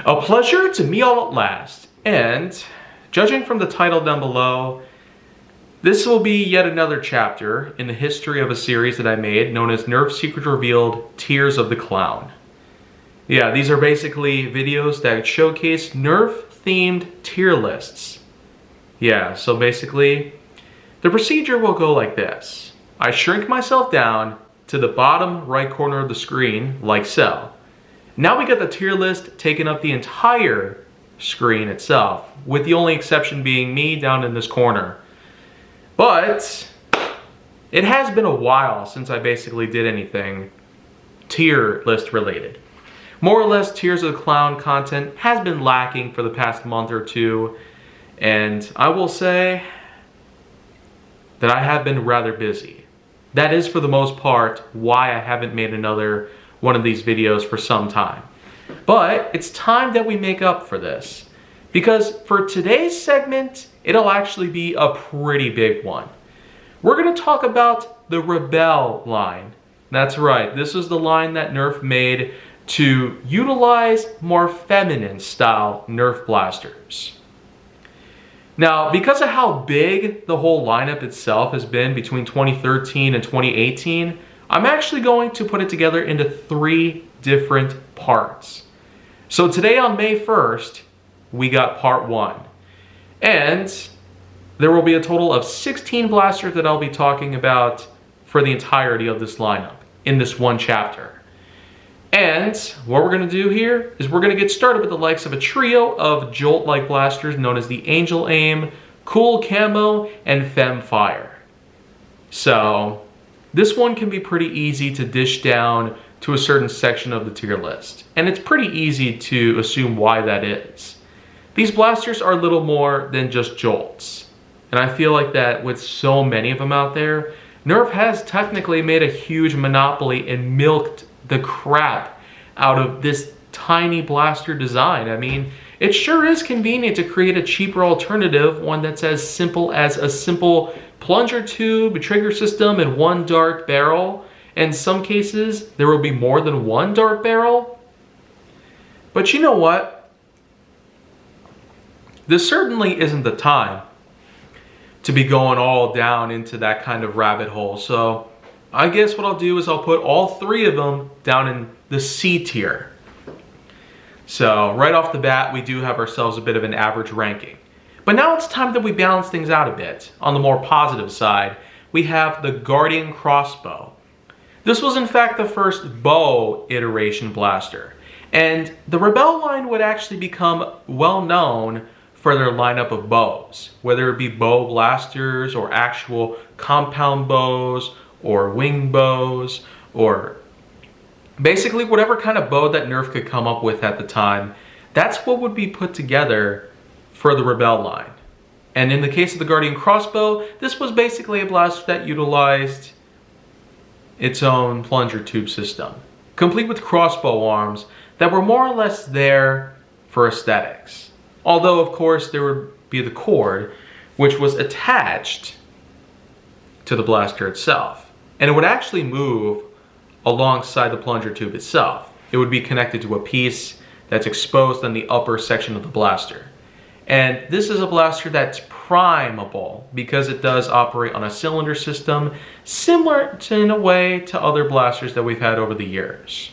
A pleasure to me all at last, and judging from the title down below, this will be yet another chapter in the history of a series that I made known as Nerf Secret Revealed Tears of the Clown. Yeah, these are basically videos that showcase Nerf-themed tier lists. Yeah, so basically, the procedure will go like this. I shrink myself down to the bottom right corner of the screen, like so. Now we got the tier list taking up the entire screen itself, with the only exception being me down in this corner. But it has been a while since I basically did anything tier list related. More or less, Tears of the Clown content has been lacking for the past month or two, and I will say that I have been rather busy. That is, for the most part, why I haven't made another one of these videos for some time. But it's time that we make up for this, because for today's segment, it'll actually be a pretty big one. We're going to talk about the Rebelle line. That's right, this is the line that Nerf made to utilize more feminine style Nerf blasters. Now, because of how big the whole lineup itself has been between 2013 and 2018, I'm actually going to put it together into 3 different parts. So today on May 1st, we got part 1. And there will be a total of 16 blasters that I'll be talking about for the entirety of this lineup in this one chapter. And what we're going to do here is we're going to get started with the likes of a trio of Jolt-like blasters known as the Angel Aim, Cool Camo, and Femme Fire. So this one can be pretty easy to dish down to a certain section of the tier list. And it's pretty easy to assume why that is. These blasters are little more than just jolts. And I feel like that with so many of them out there, Nerf has technically made a huge monopoly and milked the crap out of this tiny blaster design. I mean, it sure is convenient to create a cheaper alternative, one that's as simple as a simple plunger tube, trigger system, and one dart barrel. In some cases, there will be more than one dart barrel. But you know what? This certainly isn't the time to be going all down into that kind of rabbit hole. So I guess what I'll do is I'll put all 3 of them down in the C tier. So right off the bat, we do have ourselves a bit of an average ranking. But now it's time that we balance things out a bit. On the more positive side, we have the Guardian Crossbow. This was in fact the first bow iteration blaster. And the Rebelle line would actually become well known for their lineup of bows, whether it be bow blasters or actual compound bows or wing bows, or basically whatever kind of bow that Nerf could come up with at the time. That's what would be put together for the Rebelle line. And in the case of the Guardian Crossbow, this was basically a blaster that utilized its own plunger tube system, complete with crossbow arms that were more or less there for aesthetics. Although, of course, there would be the cord, which was attached to the blaster itself. And it would actually move alongside the plunger tube itself. It would be connected to a piece that's exposed on the upper section of the blaster. And this is a blaster that's primable because it does operate on a cylinder system similar in a way to other blasters that we've had over the years.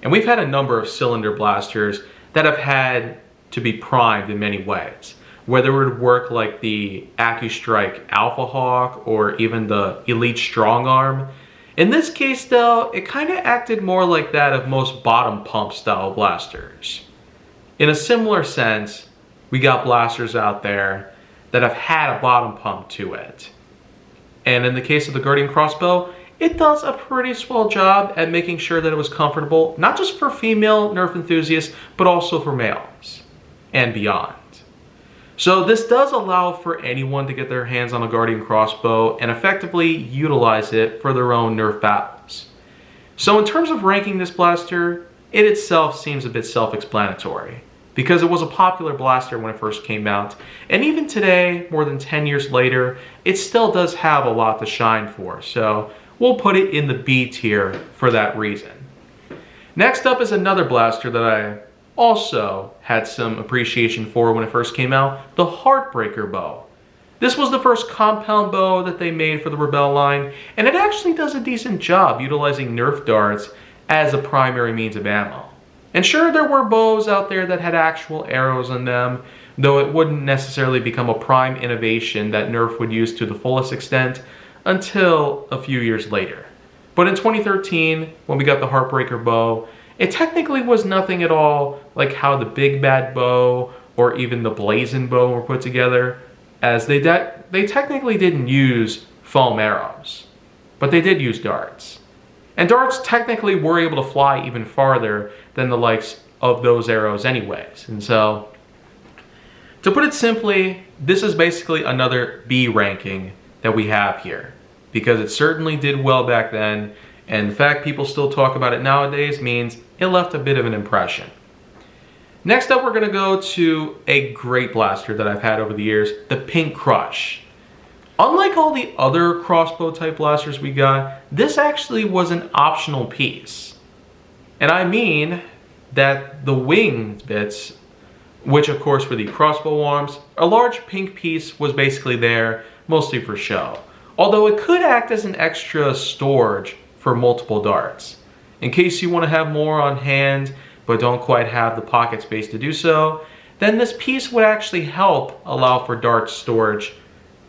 And we've had a number of cylinder blasters that have had to be primed in many ways. Whether it would work like the AccuStrike Alpha Hawk or even the Elite Strong Arm. In this case though, it kind of acted more like that of most bottom pump style blasters. In a similar sense, we got blasters out there that have had a bottom pump to it. And in the case of the Guardian Crossbow, it does a pretty swell job at making sure that it was comfortable, not just for female Nerf enthusiasts, but also for males and beyond. So this does allow for anyone to get their hands on a Guardian Crossbow and effectively utilize it for their own Nerf battles. So in terms of ranking this blaster, it itself seems a bit self-explanatory because it was a popular blaster when it first came out, and even today, more than 10 years later, it still does have a lot to shine for, so we'll put it in the B tier for that reason. Next up is another blaster that I also had some appreciation for when it first came out, the Heartbreaker bow. This was the first compound bow that they made for the Rebelle line, and it actually does a decent job utilizing Nerf darts as a primary means of ammo. And sure, there were bows out there that had actual arrows in them, though it wouldn't necessarily become a prime innovation that Nerf would use to the fullest extent until a few years later. But in 2013, when we got the Heartbreaker bow, it technically was nothing at all like how the Big Bad bow or even the Blazing bow were put together, as they technically didn't use foam arrows, but they did use darts. And darts technically were able to fly even farther than the likes of those arrows anyways. And so, to put it simply, this is basically another B ranking that we have here, because it certainly did well back then, and the fact people still talk about it nowadays means it left a bit of an impression. Next up, we're going to go to a great blaster that I've had over the years, the Pink Crush. Unlike all the other crossbow type blasters we got, this actually was an optional piece. And I mean that the wing bits, which of course were the crossbow arms, a large pink piece was basically there mostly for show. Although it could act as an extra storage for multiple darts. In case you want to have more on hand but don't quite have the pocket space to do so, then this piece would actually help allow for dart storage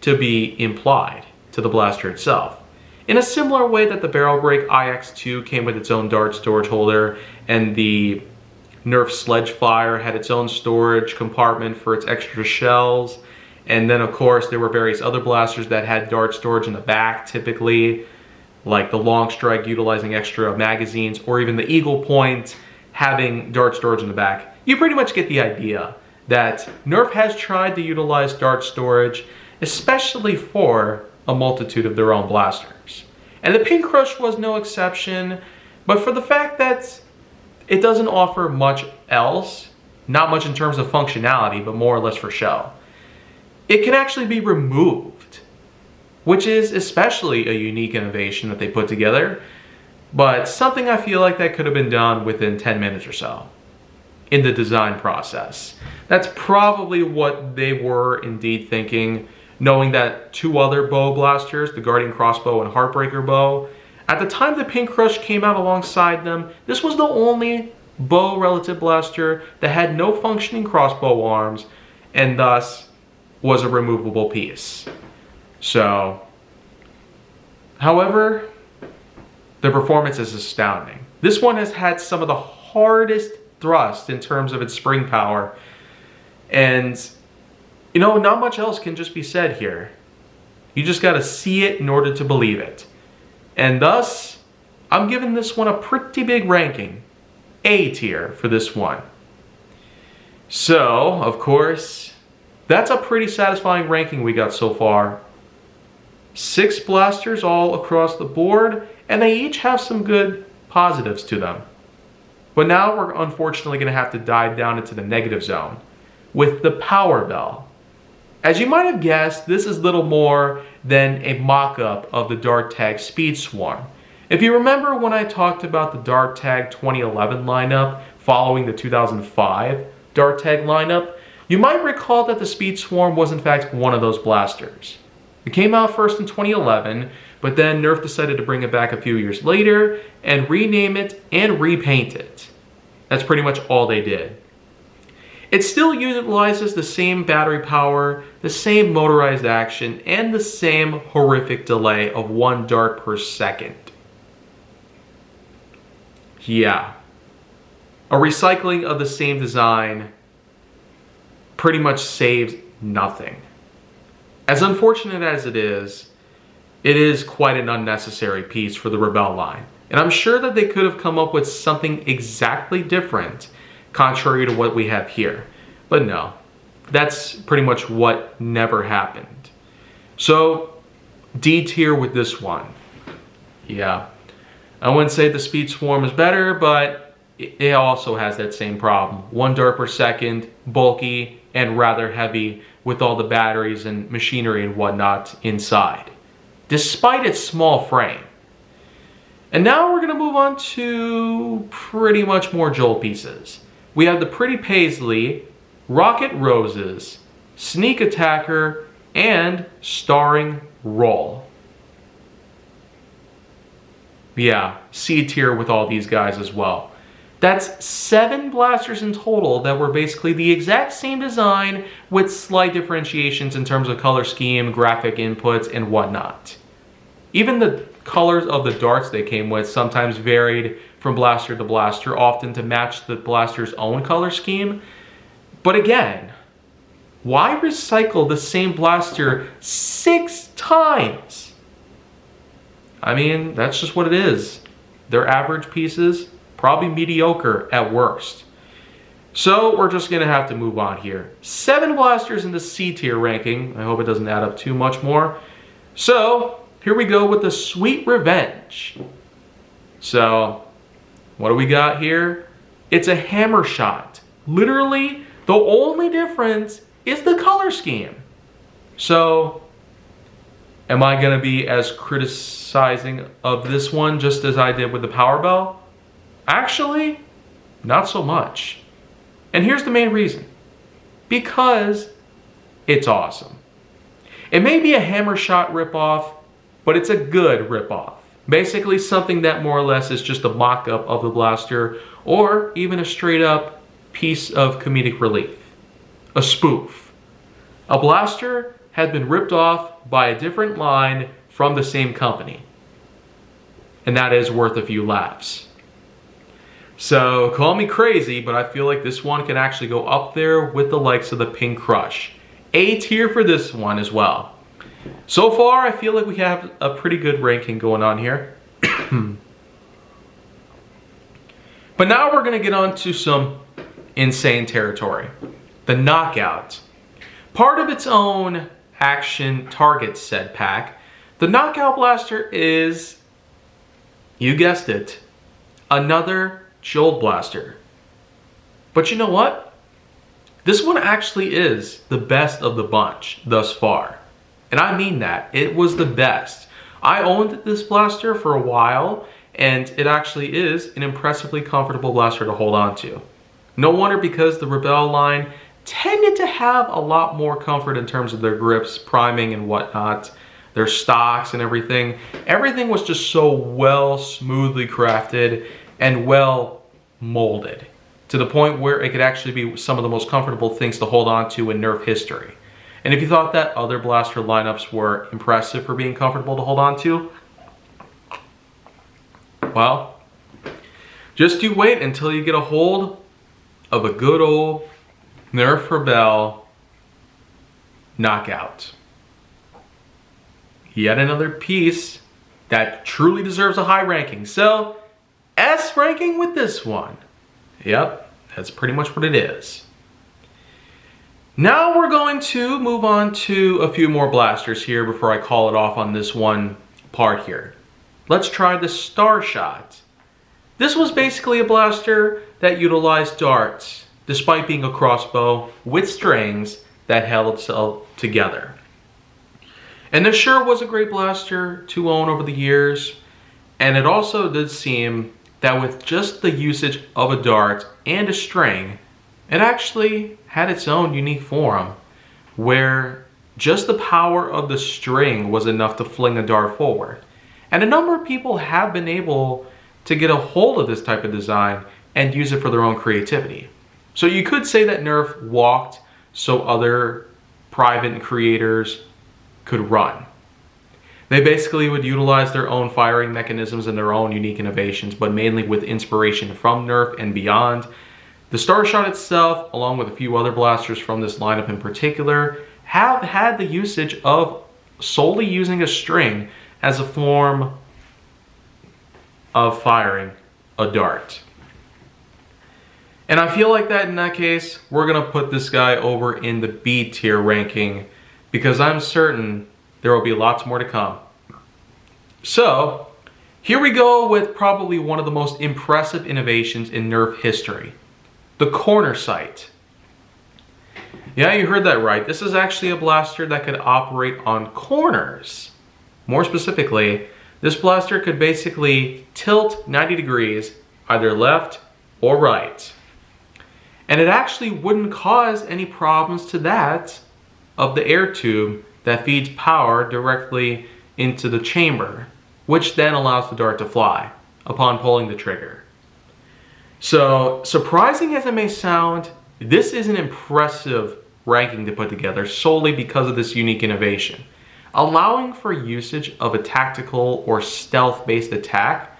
to be implied to the blaster itself. In a similar way that the Barrel Break IX2 came with its own dart storage holder, and the Nerf Sledge Fire had its own storage compartment for its extra shells, and then of course there were various other blasters that had dart storage in the back typically, like the Long Strike utilizing extra magazines, or even the Eagle Point having dart storage in the back. You pretty much get the idea that Nerf has tried to utilize dart storage, especially for a multitude of their own blasters. And the Pink Crush was no exception, but for the fact that it doesn't offer much else, not much in terms of functionality, but more or less for show, it can actually be removed, which is especially a unique innovation that they put together, but something I feel like that could have been done within 10 minutes or so in the design process. That's probably what they were indeed thinking, knowing that two other bow blasters, the Guardian Crossbow and Heartbreaker bow, at the time the Pink Crush came out alongside them, this was the only bow relative blaster that had no functioning crossbow arms and thus was a removable piece. So, however, the performance is astounding. This one has had some of the hardest thrust in terms of its spring power, and you know, not much else can just be said here. You just gotta see it in order to believe it. And thus, I'm giving this one a pretty big ranking. A tier for this one. So, of course, that's a pretty satisfying ranking we got so far. 6 blasters all across the board, and they each have some good positives to them. But now we're unfortunately going to have to dive down into the negative zone with the Power Bell. As you might have guessed, this is little more than a mock-up of the Dart Tag Speed Swarm. If you remember when I talked about the Dart Tag 2011 lineup following the 2005 Dart Tag lineup, you might recall that the Speed Swarm was in fact one of those blasters. It came out first in 2011, but then Nerf decided to bring it back a few years later and rename it and repaint it. That's pretty much all they did. It still utilizes the same battery power, the same motorized action, and the same horrific delay of 1 dart per second. Yeah. A recycling of the same design pretty much saves nothing. As unfortunate as it is quite an unnecessary piece for the Rebelle line. And I'm sure that they could have come up with something exactly different, contrary to what we have here. But no, that's pretty much what never happened. So, D tier with this one. Yeah, I wouldn't say the Speed Swarm is better, but it also has that same problem. 1 dart per second, bulky, and rather heavy with all the batteries and machinery and whatnot inside, despite its small frame. And now we're going to move on to pretty much more Joel pieces. we have the Pretty Paisley, Rocket Roses, Sneak Attacker, and Starring Roll. Yeah, C tier with all these guys as well. That's 7 blasters in total that were basically the exact same design with slight differentiations in terms of color scheme, graphic inputs, and whatnot. Even the colors of the darts they came with sometimes varied from blaster to blaster, often to match the blaster's own color scheme. But again, why recycle the same blaster 6 times? I mean, that's just what it is. They're average pieces, probably mediocre at worst. So we're just gonna have to move on here. 7 blasters in the C tier ranking. I hope it doesn't add up too much more. So here we go with the Sweet Revenge. So what do we got here? It's a hammer shot. Literally, the only difference is the color scheme. So am I gonna be as criticizing of this one just as I did with the Power Bell? Actually, not so much. And here's the main reason. Because it's awesome. It may be a hammer shot ripoff, but it's a good ripoff. Basically something that more or less is just a mock-up of the blaster, or even a straight up piece of comedic relief. A spoof. A blaster had been ripped off by a different line from the same company. And that is worth a few laughs. So call me crazy, but I feel like this one can actually go up there with the likes of the Pink Crush. A tier for this one as well. So far, I feel like we have a pretty good ranking going on here. But now we're going to get on to some insane territory. The Knockout. Part of its own action target set pack, the Knockout Blaster is, you guessed it, another Jolt Blaster. But you know what? This one actually is the best of the bunch thus far. And I mean that. It was the best. I owned this blaster for a while, and it actually is an impressively comfortable blaster to hold on to. No wonder, because the Rebelle line tended to have a lot more comfort in terms of their grips, priming and whatnot, their stocks and everything. Everything was just so well, smoothly crafted and well molded, to the point where it could actually be some of the most comfortable things to hold on to in Nerf history. And if you thought that other blaster lineups were impressive for being comfortable to hold on to, well, just you wait until you get a hold of a good old Nerf Rebelle Knockout. Yet another piece that truly deserves a high ranking. So, S ranking with this one. Yep, that's pretty much what it is. Now we're going to move on to a few more blasters here before I call it off on this one part here. Let's try the Star Shot. This was basically a blaster that utilized darts, despite being a crossbow with strings that held itself together. And this sure was a great blaster to own over the years, and it also did seem that with just the usage of a dart and a string, it actually had its own unique form, where just the power of the string was enough to fling a dart forward. And a number of people have been able to get a hold of this type of design and use it for their own creativity. So you could say that Nerf walked so other private creators could run. They basically would utilize their own firing mechanisms and their own unique innovations, but mainly with inspiration from Nerf and beyond. The Star Shot itself, along with a few other blasters from this lineup in particular, have had the usage of solely using a string as a form of firing a dart. And I feel like that in that case, we're gonna put this guy over in the B tier ranking, because I'm certain there will be lots more to come. So, here we go with probably one of the most impressive innovations in Nerf history. The Corner Sight. Yeah, you heard that right. This is actually a blaster that could operate on corners. More specifically, this blaster could basically tilt 90 degrees, either left or right. And it actually wouldn't cause any problems to that of the air tube that feeds power directly into the chamber, which then allows the dart to fly upon pulling the trigger. So, surprising as it may sound, this is an impressive ranking to put together solely because of this unique innovation. Allowing for usage of a tactical or stealth-based attack,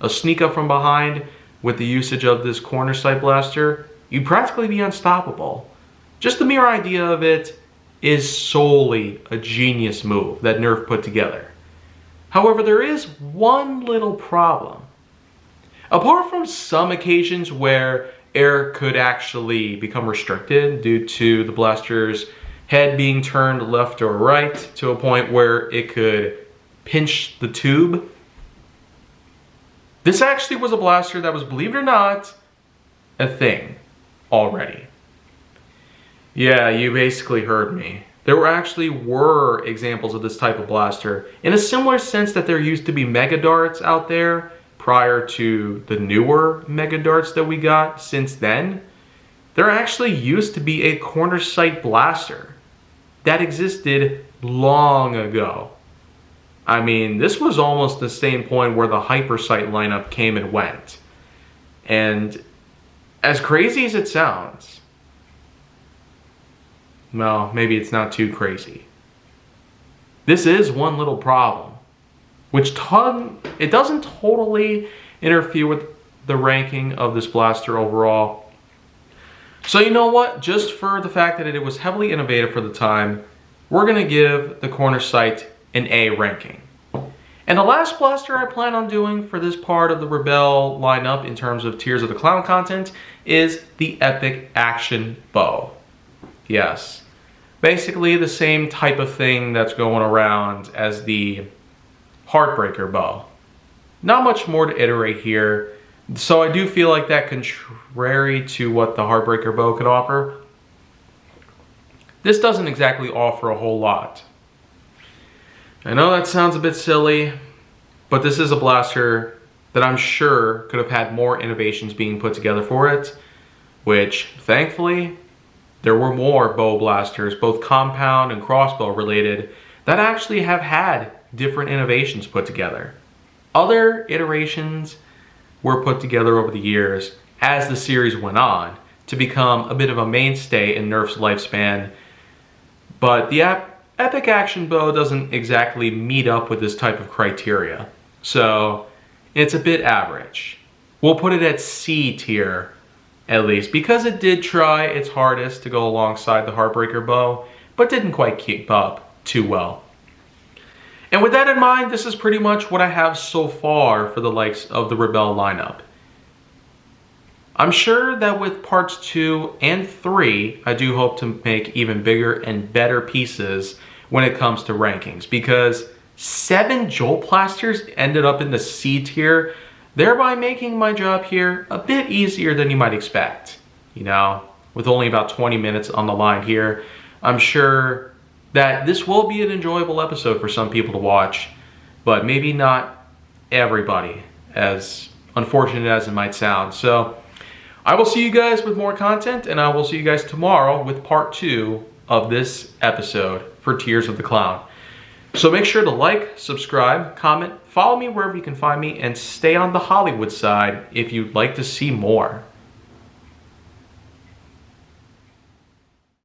a sneak up from behind with the usage of this corner sight blaster, you'd practically be unstoppable. Just the mere idea of it is solely a genius move that Nerf put together. However, there is one little problem. Apart from some occasions where air could actually become restricted due to the blaster's head being turned left or right to a point where it could pinch the tube, this actually was a blaster that was, believe it or not, a thing already. Yeah, you basically heard me. There actually were examples of this type of blaster in a similar sense that there used to be mega darts out there prior to the newer mega darts that we got since then. There actually used to be a corner sight blaster that existed long ago. I mean, this was almost the same point where the hyper sight lineup came and went. And as crazy as it sounds, well, maybe it's not too crazy. This is one little problem, which it doesn't totally interfere with the ranking of this blaster overall. So you know what? Just for the fact that it was heavily innovative for the time, we're going to give the corner sight an A ranking. And the last blaster I plan on doing for this part of the Rebelle lineup in terms of Tears of the Clown content is the Epic Action Bow. Yes, basically the same type of thing that's going around as the Heartbreaker Bow. Not much more to iterate here. So I do feel like that, contrary to what the Heartbreaker Bow could offer, this doesn't exactly offer a whole lot. I know that sounds a bit silly, but this is a blaster that I'm sure could have had more innovations being put together for it, which thankfully there were more bow blasters, both compound and crossbow related, that actually have had different innovations put together. Other iterations were put together over the years as the series went on to become a bit of a mainstay in Nerf's lifespan, but the Epic Action Bow doesn't exactly meet up with this type of criteria, so it's a bit average. We'll put it at C tier at least, because it did try its hardest to go alongside the Heartbreaker Bow, but didn't quite keep up too well. And with that in mind, this is pretty much what I have so far for the likes of the Rebelle lineup. I'm sure that with parts 2 and 3, I do hope to make even bigger and better pieces when it comes to rankings, because 7 Jolt Blasters ended up in the C tier, thereby making my job here a bit easier than you might expect. You know, with only about 20 minutes on the line here, I'm sure that this will be an enjoyable episode for some people to watch, but maybe not everybody, as unfortunate as it might sound. So I will see you guys with more content, and I will see you guys tomorrow with part 2 of this episode for Tears of the Clown. So make sure to like, subscribe, comment, follow me wherever you can find me, and stay on the Hollywood side if you'd like to see more.